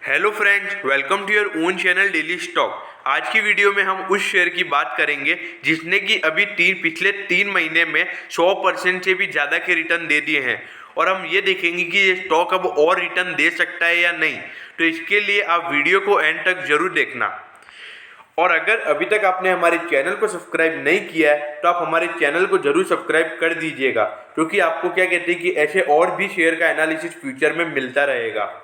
Hello friends, welcome to your own channel daily stock. आज की video में हम उस शेयर की बात करेंगे जिसने कि अभी पिछले 3 महीने में 100% से भी ज़्यादा के रिटर्न दे दिए हैं और हम ये देखेंगे कि ये स्टॉक अब और रिटर्न दे सकता है या नहीं। तो इसके लिए आप वीडियो को एंड तक जरूर देखना। और अगर अभी तक आपने हमारे चैनल को सब्सक्राइब नहीं किया है तो आप हमारे चैनल को जरूर सब्सक्राइब कर दीजिएगा, क्योंकि आपको क्या कहते हैं कि ऐसे और भी शेयर का एनालिसिस फ्यूचर में मिलता रहेगा।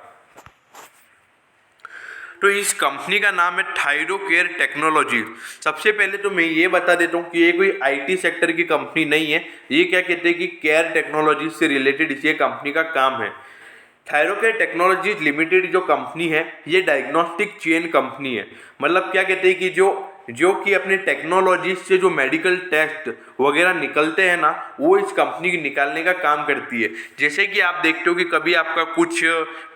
तो इस कंपनी का नाम है थायरोकेयर टेक्नोलॉजी। सबसे पहले तो मैं ये बता देता हूँ कि ये कोई आईटी सेक्टर की कंपनी नहीं है। ये क्या कहते हैं कि केयर टेक्नोलॉजी से रिलेटेड इसी कंपनी का काम है। थायरोकेयर टेक्नोलॉजीज लिमिटेड जो कंपनी है ये डायग्नोस्टिक चेन कंपनी है। मतलब क्या कहते हैं कि जो कि अपने टेक्नोलॉजी से जो मेडिकल टेस्ट वगैरह निकलते हैं ना, वो इस कंपनी की निकालने का काम करती है। जैसे कि आप देखते हो कि कभी आपका कुछ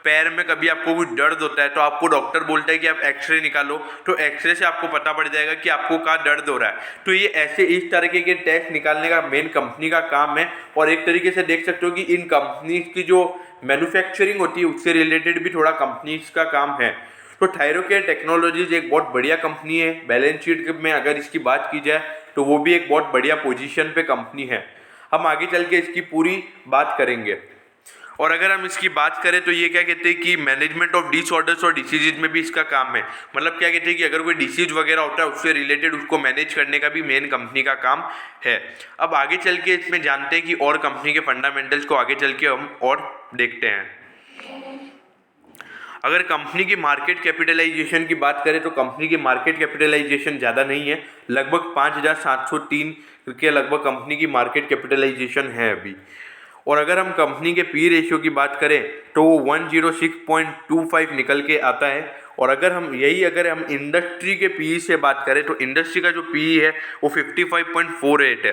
पैर में कभी आपको कुछ दर्द होता है तो आपको डॉक्टर बोलता है कि आप एक्सरे निकालो, तो एक्सरे से आपको पता पड़ जाएगा कि आपको कहाँ दर्द हो रहा है। तो ये ऐसे इस तरीके के टेस्ट निकालने का मेन कंपनी का काम है। और एक तरीके से देख सकते हो कि इन कंपनीज की जो मैन्युफैक्चरिंग होती है उससे रिलेटेड भी थोड़ा कंपनीज का काम है। तो थायरोकेयर टेक्नोलॉजीज एक बहुत बढ़िया कंपनी है। बैलेंस शीट में अगर इसकी बात की जाए तो वो भी एक बहुत बढ़िया पोजीशन पे कंपनी है। हम आगे चल के इसकी पूरी बात करेंगे। और अगर हम इसकी बात करें तो ये क्या कहते हैं कि मैनेजमेंट ऑफ डिसऑर्डर्स और डिसीजेज में भी इसका काम है। मतलब क्या कहते हैं कि अगर कोई डिसीज वगैरह होता है उससे रिलेटेड उसको मैनेज करने का भी मेन कंपनी का काम है। अब आगे चल के इसमें जानते हैं कि और कंपनी के फंडामेंटल्स को आगे चल के हम और देखते हैं। अगर कंपनी की मार्केट कैपिटलाइजेशन की बात करें तो कंपनी की मार्केट कैपिटलाइजेशन ज़्यादा नहीं है। लगभग 5,703 के लगभग कंपनी की मार्केट कैपिटलाइजेशन है अभी। और अगर हम कंपनी के पी रेशियो की बात करें तो वो 106.25 निकल के आता है। और अगर हम इंडस्ट्री के पी से बात करें तो इंडस्ट्री का जो पी है वो 55.48 है।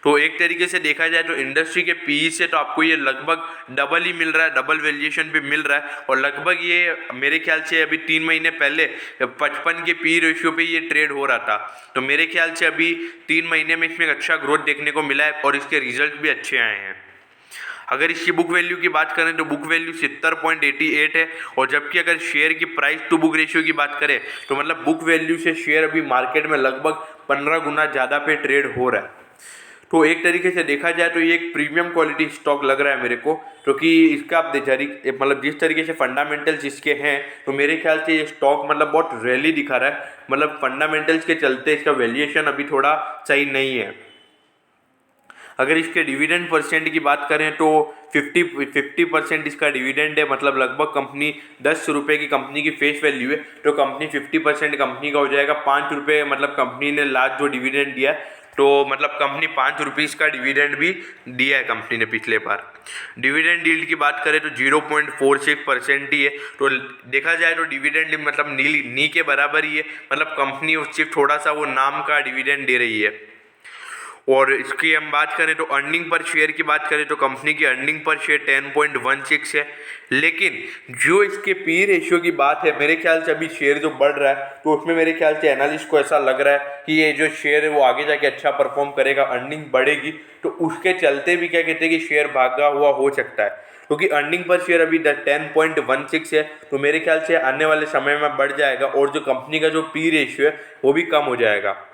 तो एक तरीके से देखा जाए तो इंडस्ट्री के पी से तो आपको ये लगभग डबल ही मिल रहा है, डबल वैल्यूएशन पे मिल रहा है। और लगभग ये मेरे ख्याल से अभी 3 महीने पहले 55 के पी रेशियो पे ये ट्रेड हो रहा था। तो मेरे ख्याल से अभी 3 महीने में इसमें अच्छा ग्रोथ देखने को मिला है और इसके रिजल्ट भी अच्छे आए हैं। अगर इसकी बुक वैल्यू की बात करें तो बुक वैल्यू 70.88 है। और जबकि अगर शेयर की प्राइस टू बुक रेशियो की बात करें तो मतलब बुक वैल्यू से शेयर अभी मार्केट में लगभग 15 गुना ज़्यादा पे ट्रेड हो रहा है। तो एक तरीके से देखा जाए तो ये एक प्रीमियम क्वालिटी स्टॉक लग रहा है मेरे को, क्योंकि इसका आप मतलब जिस तरीके से फंडामेंटल्स इसके हैं तो मेरे ख्याल से ये स्टॉक मतलब बहुत रैली दिखा रहा है। मतलब फंडामेंटल्स के चलते इसका वैल्यूएशन अभी थोड़ा सही नहीं है। अगर इसके डिविडेंड परसेंट की बात करें तो 50% इसका डिविडेंड है। मतलब लगभग कंपनी 10 रुपये की कंपनी की फेस वैल्यू है तो कंपनी 50% कंपनी का हो जाएगा 5 रुपये। मतलब कंपनी ने लास्ट जो डिविडेंड दिया है तो मतलब कंपनी 5 रुपीज़ का डिविडेंड भी दिया है कंपनी ने पिछले बार। डिविडेंड यील्ड की बात करें तो 0.46% ही है। तो देखा जाए तो डिविडेंड मतलब नी के बराबर ही है। मतलब कंपनी उससे थोड़ा सा वो नाम का डिविडेंड दे रही है। और इसकी हम बात करें तो अर्निंग पर शेयर की बात करें तो कंपनी की अर्निंग पर शेयर 10.16 है। लेकिन जो इसके पी रेशियो की बात है मेरे ख्याल से अभी शेयर जो बढ़ रहा है तो उसमें मेरे ख्याल से एनालिस्ट को ऐसा लग रहा है कि ये जो शेयर है वो आगे जाके अच्छा परफॉर्म करेगा, अर्निंग बढ़ेगी। तो उसके चलते भी क्या कहते हैं कि शेयर भागा हुआ हो सकता है, क्योंकि अर्निंग पर शेयर अभी 10.16 है। तो मेरे ख्याल से आने वाले समय में बढ़ जाएगा और जो कंपनी का जो पी रेशियो है वो भी कम हो जाएगा।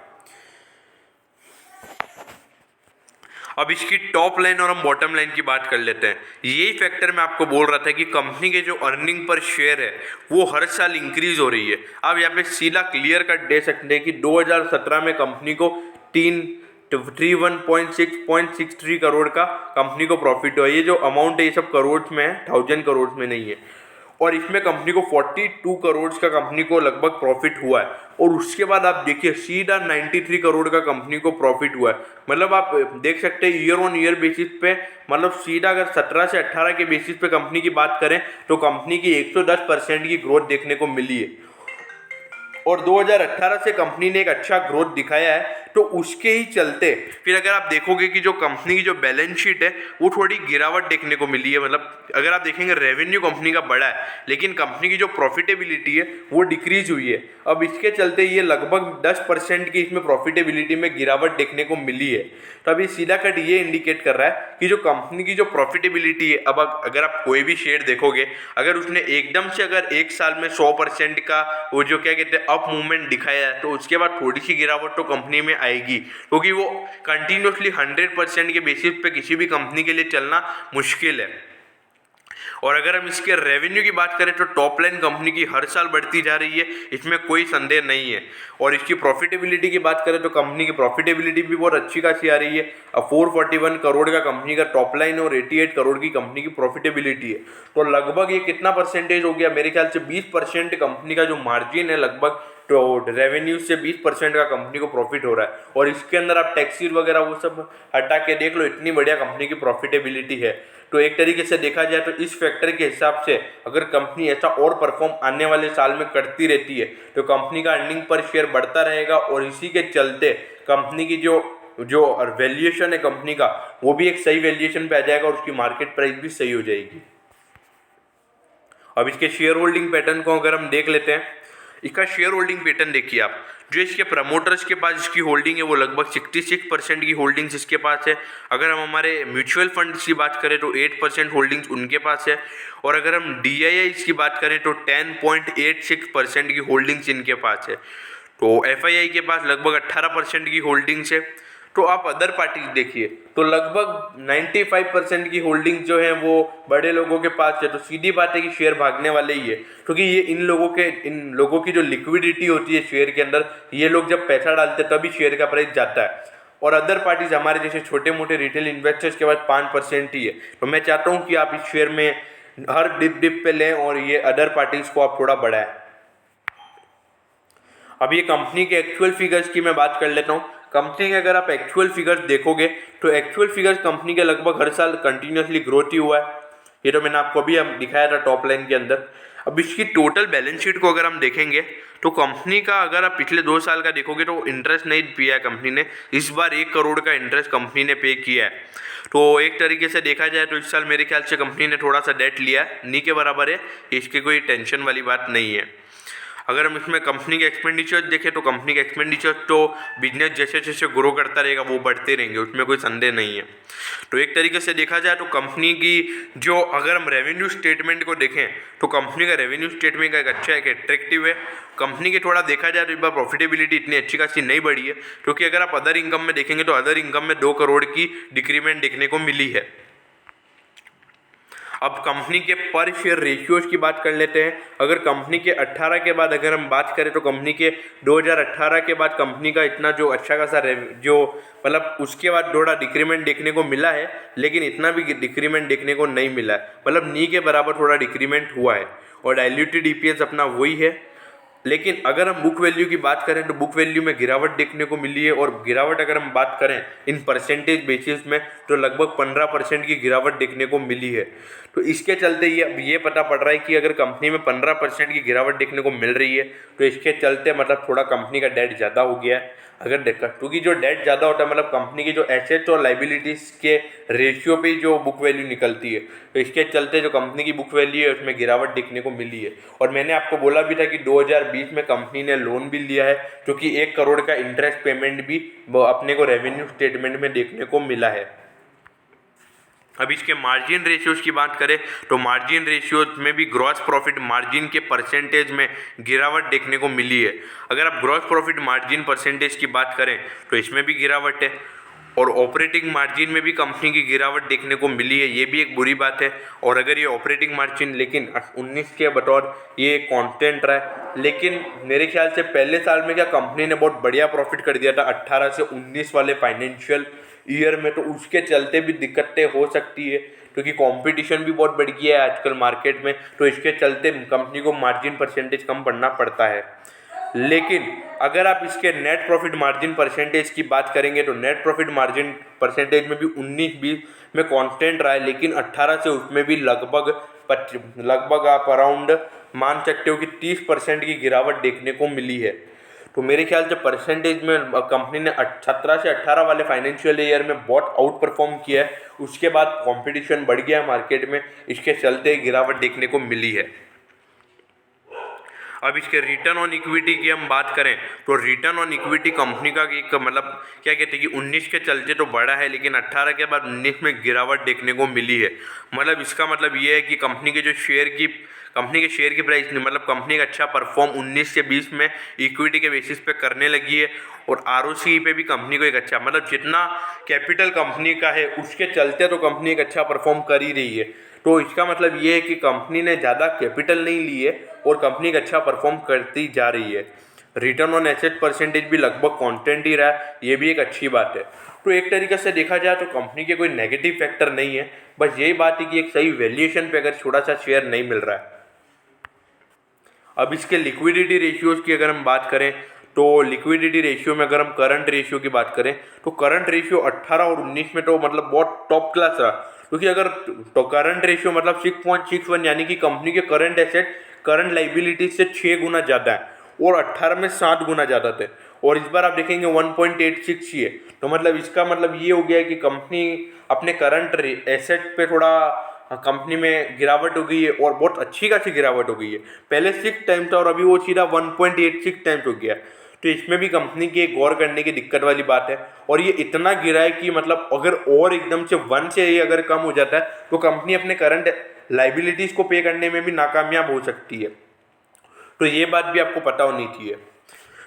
अब इसकी टॉप लाइन और हम बॉटम लाइन की बात कर लेते हैं। यही फैक्टर मैं आपको बोल रहा था कि कंपनी के जो अर्निंग पर शेयर है वो हर साल इंक्रीज हो रही है। अब यहाँ पे सीधा क्लियर कट दे सकते हैं कि 2017 में कंपनी को 31.63 करोड़ का कंपनी को प्रॉफिट हुआ। ये जो अमाउंट है ये सब करोड़ में है, 1000 करोड़ में नहीं है। और इसमें कंपनी को 42 करोड़ का कंपनी को लगभग प्रॉफिट हुआ है। और उसके बाद आप देखिए सीधा 93 करोड़ का कंपनी को प्रॉफिट हुआ है। मतलब आप देख सकते हैं ईयर ऑन ईयर बेसिस पे, मतलब सीधा अगर 17 से 18 के बेसिस पे कंपनी की बात करें तो कंपनी की 110% की ग्रोथ देखने को मिली है। और 2018 से कंपनी ने एक अच्छा ग्रोथ दिखाया है, तो उसके ही चलते फिर अगर आप देखोगे कि जो कंपनी की जो बैलेंस शीट है वो थोड़ी गिरावट देखने को मिली है। मतलब अगर आप देखेंगे रेवेन्यू कंपनी का बढ़ा है, लेकिन कंपनी की जो प्रॉफिटेबिलिटी है वो डिक्रीज हुई है। अब इसके चलते ये लगभग 10% की इसमें प्रॉफिटेबिलिटी में गिरावट देखने को मिली है। तो अभी सीधा कट ये इंडिकेट कर रहा है कि जो कंपनी की जो प्रॉफिटेबिलिटी है, अब अगर आप कोई भी शेयर देखोगे, अगर उसने एकदम से अगर एक साल में 100% का वो जो क्या कहते हैं अप मूवमेंट दिखाया है, तो उसके बाद थोड़ी सी गिरावट तो कंपनी में आएगी, क्योंकि वो कंटिन्यूसली 100% के बेसिस पे किसी भी कंपनी के लिए चलना मुश्किल है। और अगर हम इसके रेवेन्यू की बात करें तो टॉप लाइन कंपनी की हर साल बढ़ती जा रही है, इसमें कोई संदेह नहीं है। और इसकी प्रॉफिटेबिलिटी की बात करें तो कंपनी की प्रॉफिटेबिलिटी भी बहुत अच्छी खासी आ रही है। अब 441 करोड़ का कंपनी का टॉप लाइन और 88 करोड़ की कंपनी की प्रॉफिटेबिलिटी है, तो लगभग ये कितना परसेंटेज हो गया, मेरे ख्याल से 20% कंपनी का जो मार्जिन है लगभग, तो रेवेन्यू से 20% का कंपनी को प्रॉफिट हो रहा है। और इसके अंदर आप टैक्सेस वगैरह वो सब हटा के देख लो, इतनी बढ़िया कंपनी की प्रॉफिटेबिलिटी है। तो एक तरीके से देखा जाए तो इस फैक्टर के हिसाब से अगर कंपनी ऐसा और परफॉर्म आने वाले साल में करती रहती है तो कंपनी का अर्निंग पर शेयर बढ़ता रहेगा, और इसी के चलते कंपनी की जो वैल्यूएशन है कंपनी का, वो भी एक सही वैल्यूएशन पे आ जाएगा और उसकी मार्केट प्राइस भी सही हो जाएगी। अब इसके शेयर होल्डिंग पैटर्न को अगर हम देख लेते हैं, इसका शेयर होल्डिंग पैटर्न देखिए आप, जो इसके प्रमोटर्स के पास इसकी होल्डिंग है वो लगभग 66% की होल्डिंग्स इसके पास है। अगर हम हमारे म्यूचुअल फंड्स की बात करें तो 8% होल्डिंग्स उनके पास है। और अगर हम DIIs की बात करें तो 10.86% की होल्डिंग्स इनके पास है। तो FII के पास लगभग 18% की होल्डिंग्स है। तो आप अदर पार्टीज देखिए तो लगभग 95% की होल्डिंग जो है वो बड़े लोगों के पास है। तो सीधी बात है कि शेयर भागने वाले ही है, क्योंकि ये इन लोगों की जो लिक्विडिटी होती है शेयर के अंदर, ये लोग जब पैसा डालते हैं तभी शेयर का प्राइस जाता है। और अदर पार्टीज हमारे जैसे छोटे मोटे रिटेल इन्वेस्टर्स के पास 5% ही है। तो मैं चाहता हूँ कि आप इस शेयर में हर डिप पे लें और ये अदर पार्टीज को आप थोड़ा बढ़ाएं। अब ये कंपनी के एक्चुअल फिगर्स की मैं बात कर लेता हूँ। कंपनी के अगर आप एक्चुअल फिगर्स देखोगे तो एक्चुअल फिगर्स कंपनी के लगभग हर साल कंटिन्यूसली ग्रोथ ही हुआ है। ये तो मैंने आपको अभी दिखाया था टॉप लाइन के अंदर। अब इसकी टोटल बैलेंस शीट को अगर हम देखेंगे तो कंपनी का अगर आप पिछले 2 साल का देखोगे तो इंटरेस्ट नहीं दिया है कंपनी ने। इस बार 1 करोड़ का इंटरेस्ट कंपनी ने पे किया है। तो एक तरीके से देखा जाए तो इस साल मेरे ख्याल से कंपनी ने थोड़ा सा डेट लिया है, नी के बराबर है, इसकी कोई टेंशन वाली बात नहीं है। अगर हम इसमें कंपनी के एक्सपेंडिचर देखें तो कंपनी के एक्सपेंडिचर तो बिजनेस जैसे जैसे ग्रो करता रहेगा वो बढ़ते रहेंगे, उसमें कोई संदेह नहीं है। तो एक तरीके से देखा जाए तो कंपनी की जो अगर हम रेवेन्यू स्टेटमेंट को देखें तो कंपनी का रेवेन्यू स्टेटमेंट का एक अच्छा एक एट्रैक्टिव है। कंपनी के थोड़ा देखा जाए तो इस बार प्रॉफिटेबिलिटी इतनी अच्छी खासी नहीं बढ़ी है, क्योंकि अगर आप अदर इनकम में देखेंगे तो अदर इनकम में 2 करोड़ की डिक्रीमेंट देखने को मिली है। अब कंपनी के पर शेयर रेशियोज की बात कर लेते हैं। अगर कंपनी के 18 के बाद अगर हम बात करें तो कंपनी के 2018 के बाद कंपनी का इतना जो अच्छा खासा जो मतलब उसके बाद थोड़ा डिक्रीमेंट देखने को मिला है, लेकिन इतना भी डिक्रीमेंट देखने को नहीं मिला है, मतलब नी के बराबर थोड़ा डिक्रीमेंट हुआ है। और डाइल्यूटेड EPS अपना वही है। लेकिन अगर हम बुक वैल्यू की बात करें तो बुक वैल्यू में गिरावट देखने को मिली है। और गिरावट अगर हम बात करें इन परसेंटेज बेसिस में तो लगभग 15% की गिरावट देखने को मिली है। तो इसके चलते ये पता पड़ रहा है कि अगर कंपनी में 15% की गिरावट देखने को मिल रही है तो इसके चलते मतलब थोड़ा कंपनी का डेट ज़्यादा हो गया है। अगर देखा क्योंकि जो डेट ज़्यादा होता है मतलब कंपनी की जो एसेट्स और लाइबिलिटीज़ के रेशियो पे जो बुक वैल्यू निकलती है, तो इसके चलते जो कंपनी की बुक वैल्यू है उसमें गिरावट देखने को मिली है। और मैंने आपको बोला भी था कि 2020 में कंपनी ने लोन भी लिया है, क्योंकि 1 करोड़ का इंटरेस्ट पेमेंट भी अपने को रेवेन्यू स्टेटमेंट में देखने को मिला है। अब इसके मार्जिन रेशियोज की बात करें तो मार्जिन रेशियोज में भी ग्रॉस प्रॉफिट मार्जिन के परसेंटेज में गिरावट देखने को मिली है। अगर आप ग्रॉस प्रॉफिट मार्जिन परसेंटेज की बात करें तो इसमें भी गिरावट है। और ऑपरेटिंग मार्जिन में भी कंपनी की गिरावट देखने को मिली है, ये भी एक बुरी बात है। और अगर ये ऑपरेटिंग मार्जिन लेकिन 19 के बतौर ये कांस्टेंट रहा है, लेकिन मेरे ख्याल से पहले साल में क्या कंपनी ने बहुत बढ़िया प्रॉफिट कर दिया था 18 से 19 वाले फाइनेंशियल ईयर में, तो उसके चलते भी दिक्कतें हो सकती है, क्योंकि कंपटीशन भी बहुत बढ़ गया है आजकल मार्केट में। तो इसके चलते कंपनी को मार्जिन परसेंटेज कम पड़ना पड़ता है। लेकिन अगर आप इसके नेट प्रॉफिट मार्जिन परसेंटेज की बात करेंगे तो नेट प्रॉफिट मार्जिन परसेंटेज में भी 19-20 में कांस्टेंट रहा है, लेकिन 18 से उसमें भी लगभग आप अराउंड मान सकते हो कि 30% की गिरावट देखने को मिली है। तो मेरे ख्याल से परसेंटेज में कंपनी ने 17 से 18 वाले फाइनेंशियल ईयर में बहुत आउट परफॉर्म किया है। उसके बाद कंपटीशन बढ़ गया मार्केट में, इसके चलते गिरावट देखने को मिली है। अब इसके रिटर्न ऑन इक्विटी की हम बात करें तो रिटर्न ऑन इक्विटी कंपनी का एक मतलब क्या कहते हैं कि 19 के चलते तो बढ़ा है, लेकिन 18 के बाद 19 में गिरावट देखने को मिली है। मतलब इसका मतलब ये है कि कंपनी के शेयर की प्राइस नहीं, मतलब कंपनी का अच्छा परफॉर्म 19 से 20 में इक्विटी के बेसिस पे करने लगी है। और आरओसी पे भी कंपनी को एक अच्छा, मतलब जितना कैपिटल कंपनी का है उसके चलते तो कंपनी एक अच्छा परफॉर्म कर ही रही है। तो इसका मतलब ये है कि कंपनी ने ज़्यादा कैपिटल नहीं ली है और कंपनी का अच्छा परफॉर्म करती जा रही है। रिटर्न ऑन एसेट परसेंटेज भी लगभग कांस्टेंट ही रहा है, ये भी एक अच्छी बात है। तो एक तरीके से देखा जाए तो कंपनी के कोई नेगेटिव फैक्टर नहीं है, बस यही बात है कि एक सही वैल्यूएशन पे अगर छोटा सा शेयर नहीं मिल रहा है। अब इसके लिक्विडिटी रेशियोज की अगर हम बात करें तो लिक्विडिटी रेशियो में अगर हम करंट रेशियो की बात करें तो करंट रेशियो 18 और 19 में तो मतलब बहुत टॉप क्लास रहा, क्योंकि अगर तो करंट रेशियो मतलब 6.61 यानी कि कंपनी के करंट एसेट करंट लाइबिलिटी से 6 गुना ज़्यादा है और 18 में 7 गुना ज़्यादा थे। और इस बार आप देखेंगे 1.86 ही है। तो मतलब इसका मतलब ये हो गया है कि कंपनी अपने करंट एसेट पे थोड़ा कंपनी में गिरावट हो गई है और बहुत अच्छी खासी गिरावट हो गई है। पहले 6 टाइम्स था और अभी वो सीधा 1.86 टाइम्स हो गया। तो इसमें भी कंपनी की एक गौर करने की दिक्कत वाली बात है। और ये इतना गिरा है कि मतलब अगर और एकदम से 1 से ये अगर कम हो जाता है तो कंपनी अपने करंट लाइबिलिटीज़ को पे करने में भी नाकामयाब हो सकती है। तो ये बात भी आपको पता होनी चाहिए।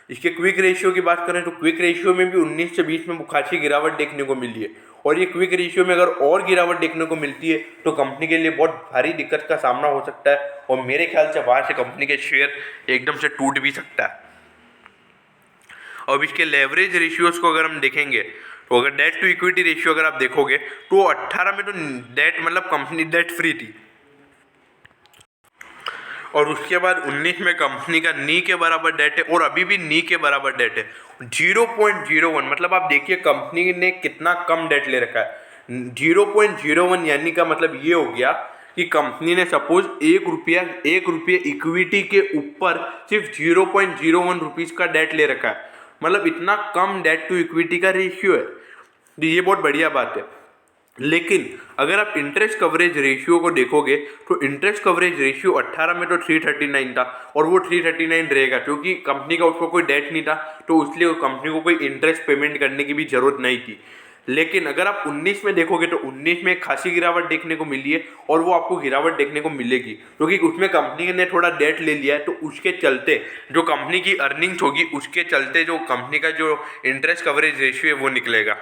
इसके क्विक रेशियो की बात करें तो क्विक रेशियो में भी 19 से 20 में खासी गिरावट देखने को मिली है। और ये क्विक रेशियो में अगर और गिरावट देखने को मिलती है तो कंपनी के लिए बहुत भारी दिक्कत का सामना हो सकता है और मेरे ख्याल से वहाँ से कंपनी के शेयर एकदम से टूट भी सकता है। अब इसके लेवरेज रेशियोज को अगर हम देखेंगे तो अगर डेट टू इक्विटी रेशियो अगर आप देखोगे तो 18 में तो डेट मतलब कंपनी डेट फ्री थी और उसके बाद 19 में कंपनी का नी के बराबर डेट है और अभी भी नी के बराबर डेट है 0.01। मतलब आप देखिए कंपनी ने कितना कम डेट ले रखा है 0.01, यानी का मतलब ये हो गया कि कंपनी ने सपोज एक रुपये इक्विटी के ऊपर सिर्फ 0.01 रुपीज़ का डेट ले रखा है। मतलब इतना कम डेट टू इक्विटी का रेशियो है, तो ये बहुत बढ़िया बात है। लेकिन अगर आप इंटरेस्ट कवरेज रेशियो को देखोगे तो इंटरेस्ट कवरेज रेशियो 18 में तो 339 था और वो 339 रहेगा क्योंकि कंपनी का उसको कोई डेट नहीं था, तो इसलिए कंपनी को कोई इंटरेस्ट पेमेंट करने की भी जरूरत नहीं थी। लेकिन अगर आप 19 में देखोगे तो 19 में खासी गिरावट देखने को मिली है और वो आपको गिरावट देखने को मिलेगी क्योंकि उसमें कंपनी ने थोड़ा डेट ले लिया है। तो उसके चलते जो कंपनी की अर्निंग्स होगी उसके चलते जो कंपनी का जो इंटरेस्ट कवरेज रेशियो है वो निकलेगा।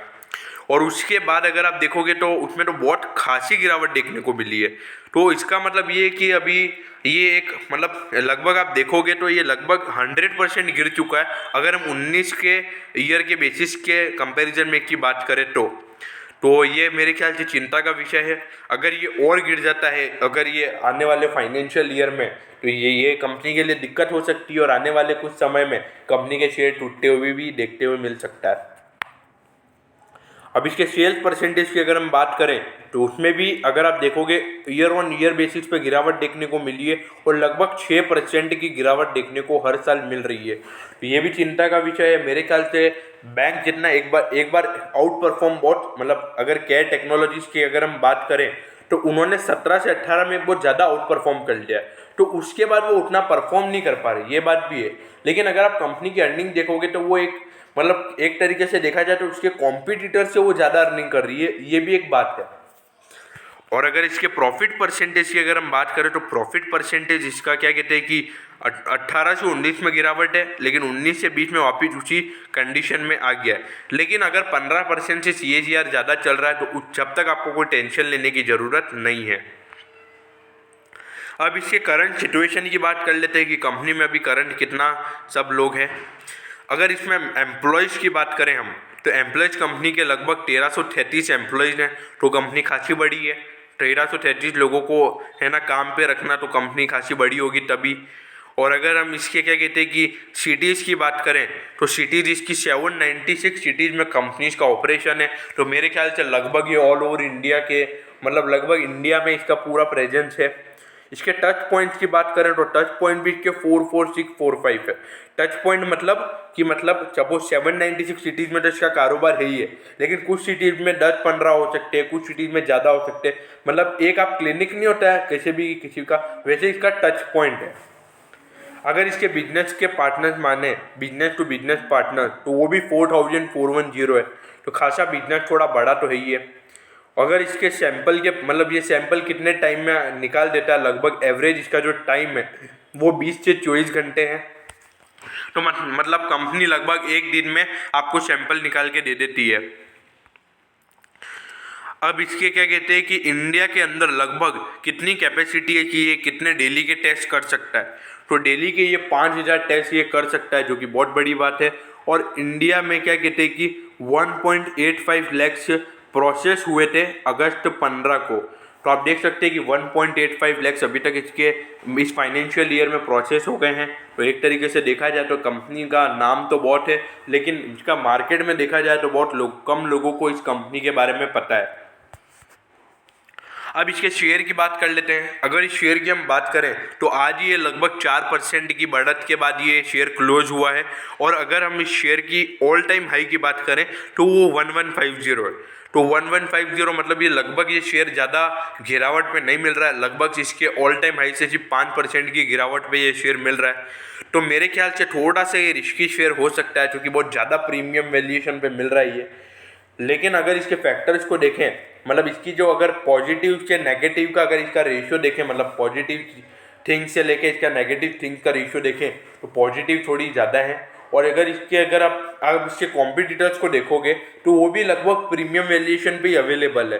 और उसके बाद अगर आप देखोगे तो उसमें तो बहुत खासी गिरावट देखने को मिली है। तो इसका मतलब ये है कि अभी ये एक मतलब लगभग आप देखोगे तो ये लगभग 100% गिर चुका है अगर हम 19 के ईयर के बेसिस के कंपैरिजन में की बात करें तो ये मेरे ख्याल से चिंता का विषय है। अगर ये और गिर जाता है अगर ये आने वाले फाइनेंशियल ईयर में तो ये कंपनी के लिए दिक्कत हो सकती है और आने वाले कुछ समय में कंपनी के शेयर टूटते हुए भी देखते हुए मिल सकता है। अब इसके सेल्स परसेंटेज की अगर हम बात करें तो उसमें भी अगर आप देखोगे ईयर ऑन ईयर बेसिस पे गिरावट देखने को मिली है और लगभग 6% की गिरावट देखने को हर साल मिल रही है। तो ये भी चिंता का विषय है। मेरे ख्याल से बैंक जितना एक बार आउट परफॉर्म बहुत मतलब अगर केयर टेक्नोलॉजीज की अगर हम बात करें तो उन्होंने 17 से 18 में बहुत ज़्यादा आउट परफॉर्म कर लिया, तो उसके बाद वो उतना परफॉर्म नहीं कर पा रही, ये बात भी है। लेकिन अगर आप कंपनी की अर्निंग देखोगे तो वो एक मतलब एक तरीके से देखा जाए तो उसके कॉम्पिटिटर से वो ज़्यादा अर्निंग कर रही है, ये भी एक बात है। और अगर इसके प्रॉफिट परसेंटेज की अगर हम बात करें तो प्रॉफिट परसेंटेज इसका क्या कहते हैं कि 18 से 19 में गिरावट है, लेकिन 19 से 20 में वापस उसी कंडीशन में आ गया है। लेकिन अगर 15% से CAGR ज़्यादा चल रहा है तो जब तक आपको कोई टेंशन लेने की ज़रूरत नहीं है। अब इसके करंट सिचुएशन की बात कर लेते हैं कि कंपनी में अभी करंट कितना सब लोग हैं। अगर इसमें एम्प्लॉयज़ की बात करें हम तो एम्प्लॉयज़ कंपनी के लगभग 1333 एम्प्लॉयज़ हैं, तो कंपनी खासी बड़ी है। 1333 लोगों को है ना काम पे रखना, तो कंपनी खासी बड़ी होगी तभी। और अगर हम इसके क्या कहते हैं कि सिटीज़ की बात करें तो सिटीज़ इसकी 796 सिटीज़ में कंपनीज का ऑपरेशन है। तो मेरे ख्याल से लगभग ये ऑल ओवर इंडिया के मतलब लगभग इंडिया में इसका पूरा प्रेजेंस है। इसके टच पॉइंट्स की बात करें तो टच पॉइंट भी इसके 44645 है। टच पॉइंट मतलब जब वो 796 सिटीज़ में तो इसका कारोबार है ही है, लेकिन कुछ सिटीज़ में 10-15 हो सकते हैं, कुछ सिटीज़ में ज़्यादा हो सकते हैं। मतलब एक आप क्लिनिक नहीं होता है किसी भी किसी का, वैसे इसका टच पॉइंट है। अगर इसके बिजनेस के पार्टनर्स माने, बिजनेस टू बिजनेस पार्टनर, तो वो भी 4410 है। तो खासा बिजनेस थोड़ा बड़ा तो है ही है। अगर इसके सैंपल के मतलब ये सैंपल कितने टाइम में निकाल देता है, लगभग एवरेज इसका जो टाइम है वो 20 से 24 घंटे है। तो मतलब कंपनी लगभग एक दिन में आपको सैंपल निकाल के दे देती है। अब इसके क्या कहते हैं कि इंडिया के अंदर लगभग कितनी कैपेसिटी है कि ये कितने डेली के टेस्ट कर सकता है। तो डेली के ये 5000 टेस्ट ये कर सकता है, जो कि बहुत बड़ी बात है। और इंडिया में क्या कहते हैं कि 1.85 लैक्स प्रोसेस हुए थे अगस्त 15 को। तो आप देख सकते हैं कि 1.85 लैक्स अभी तक इसके इस फाइनेंशियल ईयर में प्रोसेस हो गए हैं। तो एक तरीके से देखा जाए तो कंपनी का नाम तो बहुत है, लेकिन इसका मार्केट में देखा जाए तो बहुत कम लोगों को इस कंपनी के बारे में पता है। अब इसके शेयर की बात कर लेते हैं। अगर इस शेयर की हम बात करें तो आज ये लगभग 4% की बढ़त के बाद ये शेयर क्लोज हुआ है। और अगर हम इस शेयर की ऑल टाइम हाई की बात करें तो वो 1150 है। तो 1150 मतलब ये लगभग ये शेयर ज़्यादा गिरावट पे नहीं मिल रहा है, लगभग इसके ऑल टाइम हाई से सिर्फ 5% की गिरावट पे ये शेयर मिल रहा है। तो मेरे ख्याल से थोड़ा सा ये रिस्की शेयर हो सकता है, क्योंकि बहुत ज़्यादा प्रीमियम वैल्यूएशन पे मिल रहा है ये। लेकिन अगर इसके फैक्टर्स को देखें, मतलब इसकी जो अगर पॉजिटिव से नेगेटिव का अगर इसका रेशियो देखें, मतलब पॉजिटिव थिंग्स से लेके इसका नेगेटिव थिंग्स का रेशियो देखें तो पॉजिटिव थोड़ी ज़्यादा है। और अगर आप इसके कॉम्पिटिटर्स को देखोगे तो वो भी लगभग प्रीमियम वैल्यूएशन पे ही अवेलेबल है।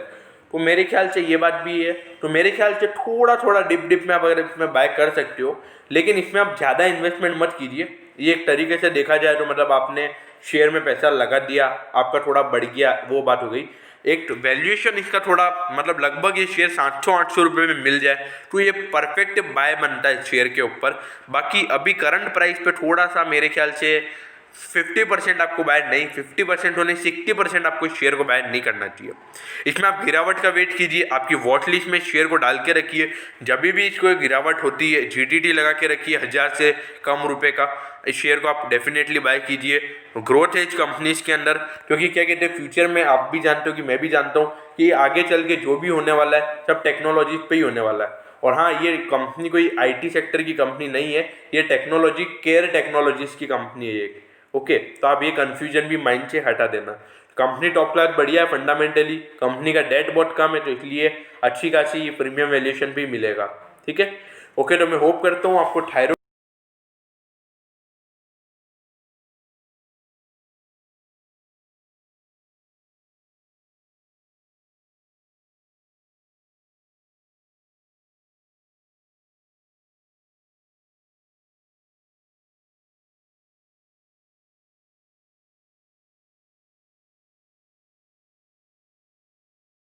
तो मेरे ख्याल से ये बात भी है। तो मेरे ख्याल से थोड़ा डिप में आप अगर इसमें बाय कर सकते हो, लेकिन इसमें आप ज़्यादा इन्वेस्टमेंट मत कीजिए। ये एक तरीके से देखा जाए तो मतलब आपने शेयर में पैसा लगा दिया, आपका थोड़ा बढ़ गया, वो बात हो गई। एक वैल्यूएशन इसका थोड़ा मतलब लगभग ये शेयर 700-800 रुपये में मिल जाए तो ये परफेक्ट बाय बनता है शेयर के ऊपर। बाकी अभी करंट प्राइस पे थोड़ा सा मेरे ख्याल से 50% आपको बाय नहीं, 50% होने 60% आपको इस शेयर को बाय नहीं करना चाहिए। इसमें आप गिरावट का वेट कीजिए, आपकी वॉच लिस्ट में शेयर को डाल के रखिए। जब भी इसको गिरावट होती है जीटीटी लगा के रखिए 1000 से कम रुपए का, इस शेयर को आप डेफिनेटली बाय कीजिए। ग्रोथ है इस कंपनीज के अंदर, क्योंकि क्या कहते हैं फ्यूचर में आप भी जानते हो कि मैं भी जानता हूँ कि आगे चल के जो भी होने वाला है सब टेक्नोलॉजी पे ही होने वाला है। और हाँ, ये कंपनी कोई आईटी सेक्टर की कंपनी नहीं है, ये टेक्नोलॉजी केयर टेक्नोलॉजीज की कंपनी है ये। ओके, तो आप ये कंफ्यूजन भी माइंड से हटा देना। कंपनी टॉप क्लास बढ़िया है फंडामेंटली, कंपनी का डेट बहुत कम है, तो इसलिए अच्छी खासी प्रीमियम वैल्यूएशन भी मिलेगा। ठीक है, ओके। तो मैं होप करता हूँ आपको थायराइड